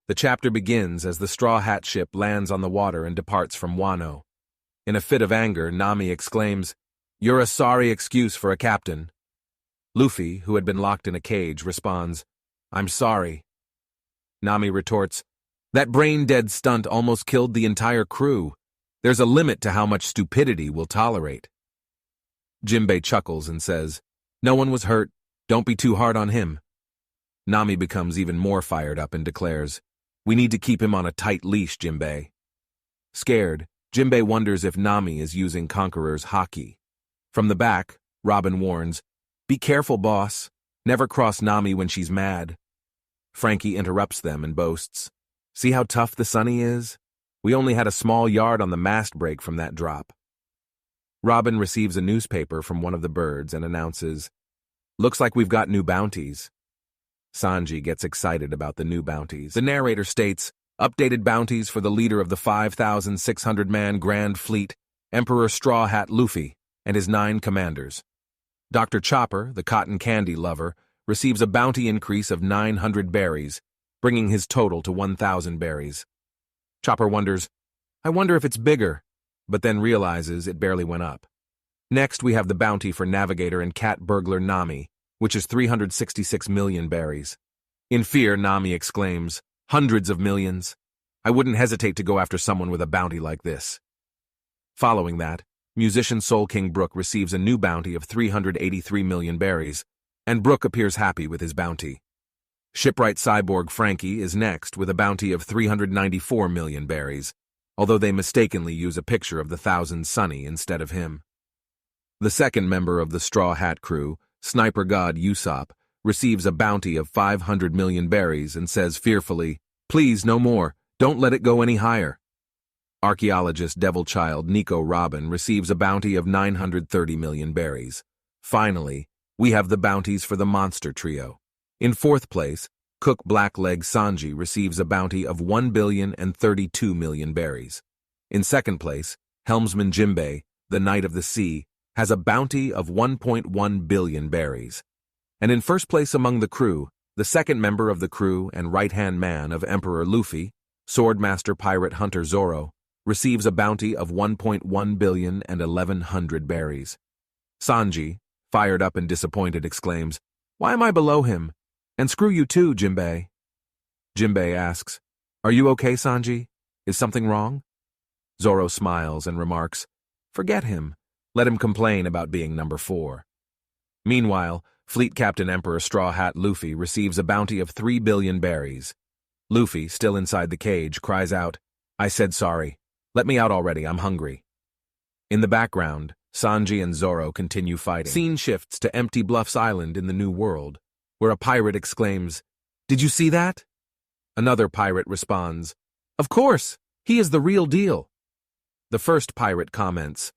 The chapter begins as the Straw Hat ship lands on the water and departs from Wano. In a fit of anger, Nami exclaims, "You're a sorry excuse for a captain." Luffy, who had been locked in a cage, responds, "I'm sorry." Nami retorts, "That brain-dead stunt almost killed the entire crew. There's a limit to how much stupidity we'll tolerate." Jinbei chuckles and says, "No one was hurt. Don't be too hard on him." Nami becomes even more fired up and declares, "We need to keep him on a tight leash, Jinbei." Scared, Jinbei wonders if Nami is using Conqueror's haki. From the back, Robin warns, "Be careful, boss. Never cross Nami when she's mad." Frankie interrupts them and boasts, "See how tough the Sunny is? We only had a small yard on the mast break from that drop." Robin receives a newspaper from one of the birds and announces, "Looks like we've got new bounties." Sanji gets excited about the new bounties. The narrator states, "Updated bounties for the leader of the 5,600-man Grand Fleet, Emperor Straw Hat Luffy, and his 9 commanders. Dr. Chopper, the cotton candy lover, receives a bounty increase of 900 berries, bringing his total to 1,000 berries. Chopper wonders, I wonder if it's bigger, but then realizes it barely went up. Next, we have the bounty for navigator and cat burglar Nami, which is 366 million berries. In fear, Nami exclaims, "Hundreds of millions. I wouldn't hesitate to go after someone with a bounty like this." Following that, musician Soul King Brook receives a new bounty of 383 million berries, and Brook appears happy with his bounty. Shipwright cyborg Frankie is next with a bounty of 394 million berries, although they mistakenly use a picture of the Thousand Sunny instead of him. The second member of the Straw Hat crew, Sniper God Usopp, receives a bounty of 500 million berries and says fearfully, "Please, no more. Don't let it go any higher." Archaeologist Devil Child Nico Robin receives a bounty of 930 million berries. Finally, we have the bounties for the monster trio. In fourth place, Cook Blackleg Sanji receives a bounty of 1,032 million berries. In second place, Helmsman Jinbei, the Knight of the Sea, has a bounty of 1.1 billion berries. And in first place among the crew, the second member of the crew and right-hand man of Emperor Luffy, Swordmaster Pirate Hunter Zoro, receives a bounty of 1.1 billion and 1,100 berries. Sanji, fired up and disappointed, exclaims, "Why am I below him? And screw you too, Jinbei." Jinbei asks, "Are you okay, Sanji? Is something wrong?" Zoro smiles and remarks, "Forget him. Let him complain about being number 4. Meanwhile, Fleet Captain Emperor Straw Hat Luffy receives a bounty of 3 billion berries. Luffy, still inside the cage, cries out, "I said sorry. Let me out already, I'm hungry." In the background, Sanji and Zoro continue fighting. Scene shifts to Empty Bluffs Island in the New World, where a pirate exclaims, "Did you see that?" Another pirate responds, "Of course, he is the real deal." The first pirate comments,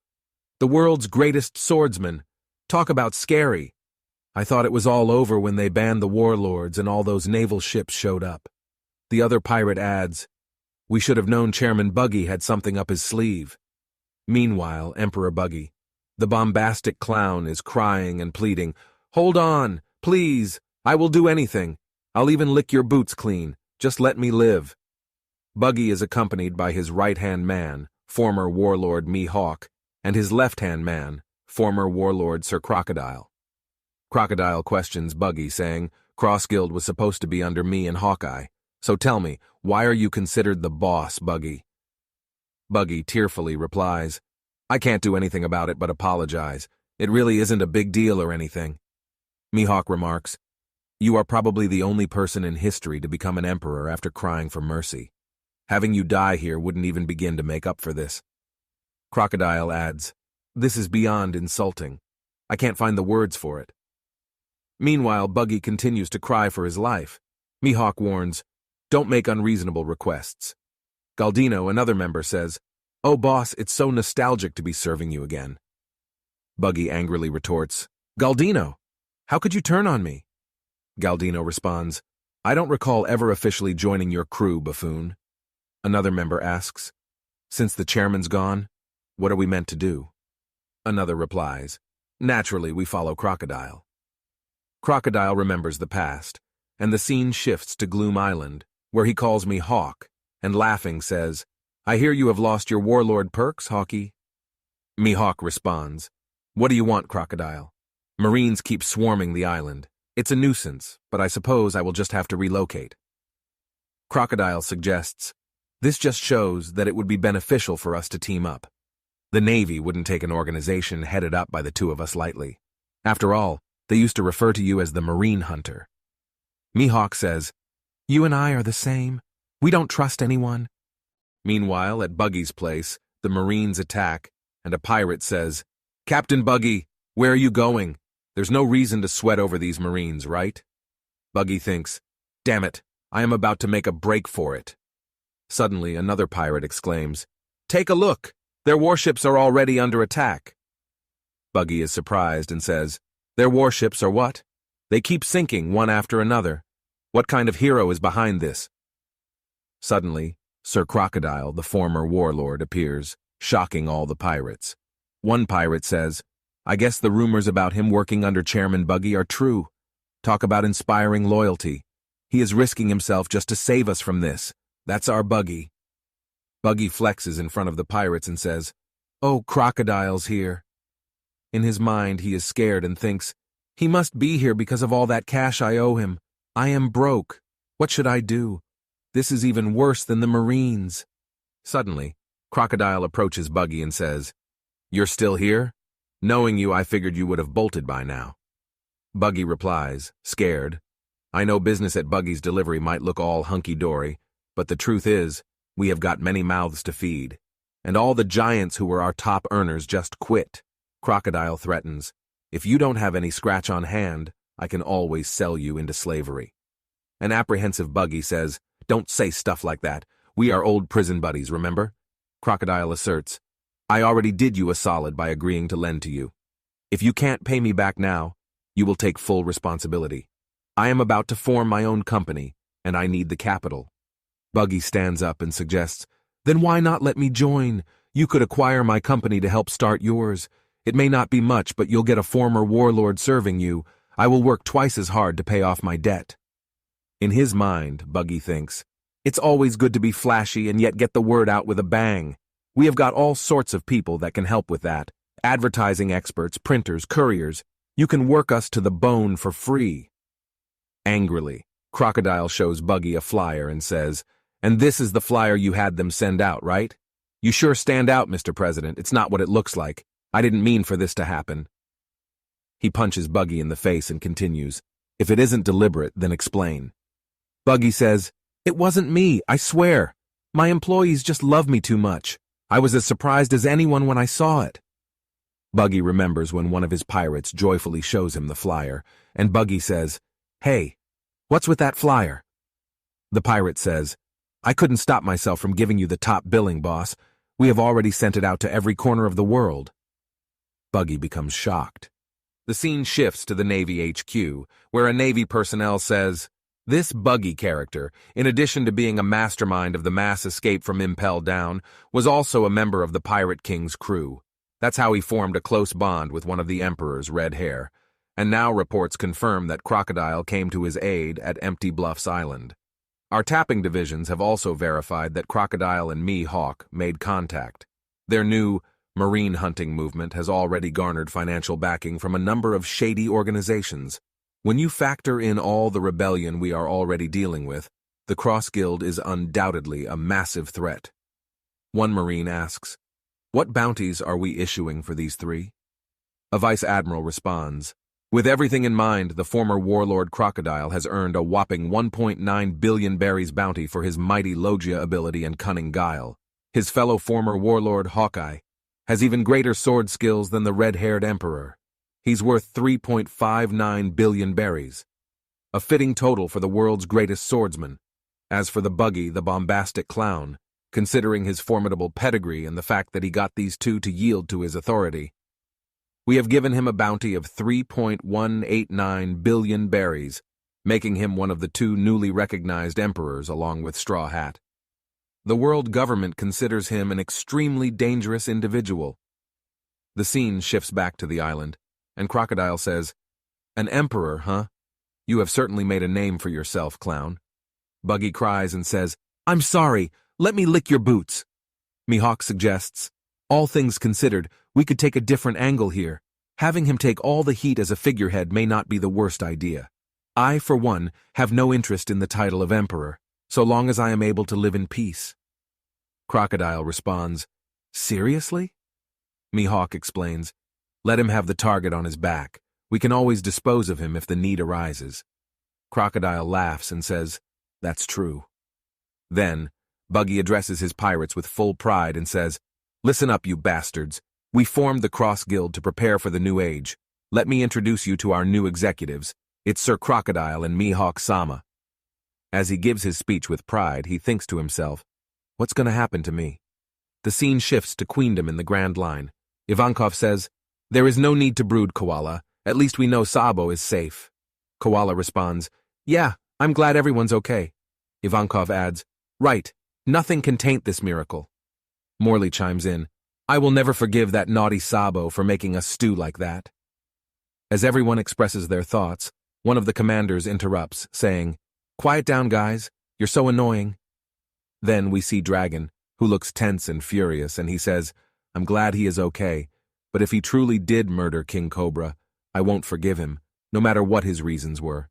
"The world's greatest swordsman. Talk about scary. I thought it was all over when they banned the warlords and all those naval ships showed up." The other pirate adds, "We should have known Chairman Buggy had something up his sleeve." Meanwhile, Emperor Buggy, the bombastic clown, is crying and pleading, "Hold on, please. I will do anything. I'll even lick your boots clean. Just let me live." Buggy is accompanied by his right-hand man, former warlord Mihawk, and his left-hand man, former warlord Sir Crocodile. Crocodile questions Buggy, saying, "Cross-Guild was supposed to be under me and Hawkeye. So tell me, why are you considered the boss, Buggy?" Buggy tearfully replies, "I can't do anything about it but apologize. It really isn't a big deal or anything." Mihawk remarks, "You are probably the only person in history to become an emperor after crying for mercy. Having you die here wouldn't even begin to make up for this." Crocodile adds, "This is beyond insulting. I can't find the words for it." Meanwhile, Buggy continues to cry for his life. Mihawk warns, "Don't make unreasonable requests." Galdino, another member, says, "Oh boss, it's so nostalgic to be serving you again." Buggy angrily retorts, "Galdino, how could you turn on me?" Galdino responds, "I don't recall ever officially joining your crew, buffoon." Another member asks, "Since the chairman's gone, what are we meant to do?" Another replies, "Naturally, we follow Crocodile." Crocodile remembers the past, and the scene shifts to Gloom Island, where he calls me Hawk, and laughing says, "I hear you have lost your warlord perks, Hawky." Mihawk responds, "What do you want, Crocodile? Marines keep swarming the island. It's a nuisance, but I suppose I will just have to relocate." Crocodile suggests, "This just shows that it would be beneficial for us to team up. The Navy wouldn't take an organization headed up by the two of us lightly. After all, they used to refer to you as the Marine Hunter." Mihawk says, "You and I are the same. We don't trust anyone." Meanwhile, at Buggy's place, the Marines attack, and a pirate says, "Captain Buggy, where are you going? There's no reason to sweat over these Marines, right?" Buggy thinks, "Damn it, I am about to make a break for it." Suddenly, another pirate exclaims, "Take a look! Their warships are already under attack." Buggy is surprised and says, "Their warships are what? They keep sinking one after another. What kind of hero is behind this?" Suddenly, Sir Crocodile, the former warlord, appears, shocking all the pirates. One pirate says, "I guess the rumors about him working under Chairman Buggy are true. Talk about inspiring loyalty. He is risking himself just to save us from this. That's our Buggy." Buggy flexes in front of the pirates and says, "Oh, Crocodile's here." In his mind, he is scared and thinks, "He must be here because of all that cash I owe him. I am broke. What should I do? This is even worse than the Marines." Suddenly, Crocodile approaches Buggy and says, "You're still here? Knowing you, I figured you would have bolted by now." Buggy replies, scared, "I know business at Buggy's delivery might look all hunky-dory, but the truth is, we have got many mouths to feed. And all the giants who were our top earners just quit." Crocodile threatens, "If you don't have any scratch on hand, I can always sell you into slavery." An apprehensive Buggy says, "Don't say stuff like that. We are old prison buddies, remember?" Crocodile asserts, "I already did you a solid by agreeing to lend to you. If you can't pay me back now, you will take full responsibility. I am about to form my own company, and I need the capital." Buggy stands up and suggests, "Then why not let me join? You could acquire my company to help start yours. It may not be much, but you'll get a former warlord serving you. I will work twice as hard to pay off my debt." In his mind, Buggy thinks, "It's always good to be flashy and yet get the word out with a bang. We have got all sorts of people that can help with that. Advertising experts, printers, couriers. You can work us to the bone for free." Angrily, Crocodile shows Buggy a flyer and says, "And this is the flyer you had them send out, right? You sure stand out, Mr. President. It's not what it looks like. I didn't mean for this to happen." He punches Buggy in the face and continues, "If it isn't deliberate, then explain." Buggy says, "It wasn't me, I swear. My employees just love me too much. I was as surprised as anyone when I saw it." Buggy remembers when one of his pirates joyfully shows him the flyer, and Buggy says, "Hey, what's with that flyer?" The pirate says, "I couldn't stop myself from giving you the top billing, boss. We have already sent it out to every corner of the world." Buggy becomes shocked. The scene shifts to the Navy HQ, where a Navy personnel says, "This Buggy character, in addition to being a mastermind of the mass escape from Impel Down, was also a member of the Pirate King's crew. That's how he formed a close bond with one of the Emperor's red hair. And now reports confirm that Crocodile came to his aid at Empty Bluffs Island. Our tapping divisions have also verified that Crocodile and Mihawk made contact. Their new marine hunting movement has already garnered financial backing from a number of shady organizations. When you factor in all the rebellion we are already dealing with, the Cross Guild is undoubtedly a massive threat." One Marine asks, "What bounties are we issuing for these three?" A Vice Admiral responds, "With everything in mind, the former warlord Crocodile has earned a whopping 1.9 billion berries bounty for his mighty Logia ability and cunning guile. His fellow former warlord Hawkeye has even greater sword skills than the red-haired Emperor. He's worth 3.59 billion berries. A fitting total for the world's greatest swordsman. As for the Buggy, the bombastic clown, considering his formidable pedigree and the fact that he got these two to yield to his authority, we have given him a bounty of 3.189 billion berries, making him one of the two newly recognized emperors along with Straw Hat. The world government considers him an extremely dangerous individual." The scene shifts back to the island, and Crocodile says, "An emperor, huh? You have certainly made a name for yourself, clown." Buggy cries and says, "I'm sorry, let me lick your boots." Mihawk suggests, "All things considered, we could take a different angle here. Having him take all the heat as a figurehead may not be the worst idea. I, for one, have no interest in the title of Emperor, so long as I am able to live in peace." Crocodile responds, "Seriously?" Mihawk explains, "Let him have the target on his back. We can always dispose of him if the need arises." Crocodile laughs and says, "That's true." Then, Buggy addresses his pirates with full pride and says, "Listen up, you bastards. We formed the Cross Guild to prepare for the new age. Let me introduce you to our new executives. It's Sir Crocodile and Mihawk-sama." As he gives his speech with pride, he thinks to himself, "What's going to happen to me?" The scene shifts to Queendom in the Grand Line. Ivankov says, "There is no need to brood, Koala. At least we know Sabo is safe." Koala responds, "Yeah, I'm glad everyone's okay." Ivankov adds, "Right, nothing can taint this miracle." Morley chimes in, "I will never forgive that naughty Sabo for making us stew like that." As everyone expresses their thoughts, one of the commanders interrupts, saying, "Quiet down, guys. You're so annoying." Then we see Dragon, who looks tense and furious, and he says, "I'm glad he is okay, but if he truly did murder King Cobra, I won't forgive him, no matter what his reasons were."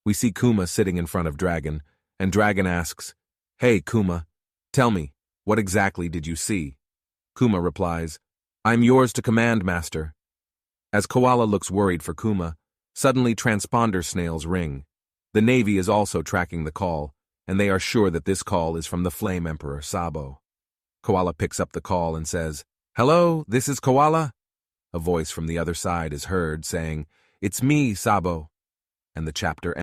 We see Kuma sitting in front of Dragon, and Dragon asks, "Hey, Kuma, tell me, what exactly did you see?" Kuma replies, "I'm yours to command, master." As Koala looks worried for Kuma, suddenly transponder snails ring. The Navy is also tracking the call, and they are sure that this call is from the Flame Emperor, Sabo. Koala picks up the call and says, "Hello, this is Koala?" A voice from the other side is heard saying, "It's me, Sabo." And the chapter ends.